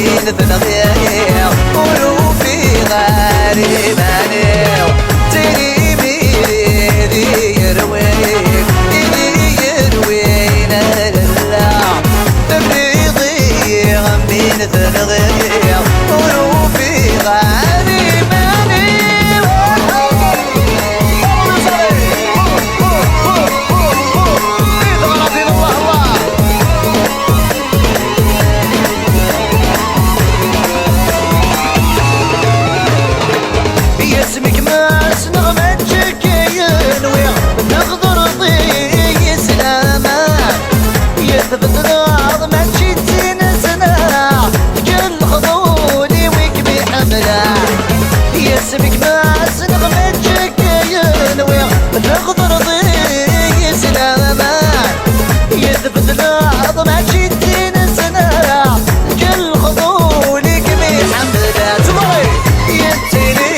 من ثنغير قولوا في غالي مانيو تيني ميري يرويك إلي يروينا لله تبريضي من ثنغير قولوا في غالي مانيو اسمك ماس نغمتك ينوي نغدر ضي سلامان يثبت الأرض ما تشتين سنة كل خضوني ويك بحملة اسمك ماس نغمتك ينوي نغدر ضي سلامان يثبت الأرض ما تشتين سنة كل خضوني بحملة تمري ينتلي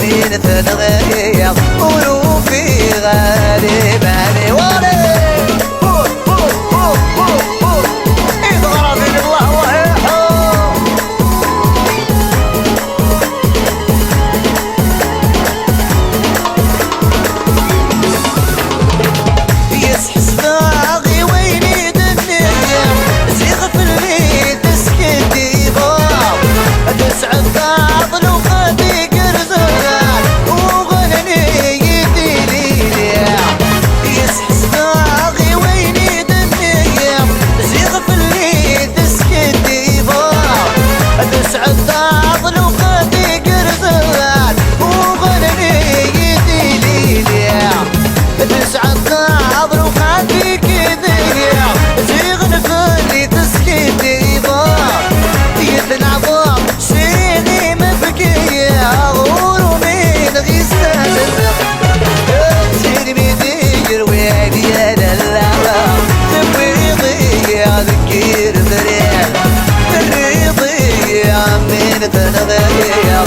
من ثنغير قولوا في غالي ماني ولي اضغر من الله ويحو يسحس باغي ويني دنيا زيغ في الليل تسكت ديبار تسعد بعض لو خدي قرزان وغنني يديني يسحس باغي ويني دنيا زيغ في الليل تسكت ديبار تسعد بعض لو خدي قرزان وغنني يديني تسعد بعض لو خدي كذيا زيغن في اللي تسكت ديبار يتنعظم سيني مفكية غور من غيستان سيني بيدير ويني يا لله تبريضي ذكير فريق تبريضي من ثنغير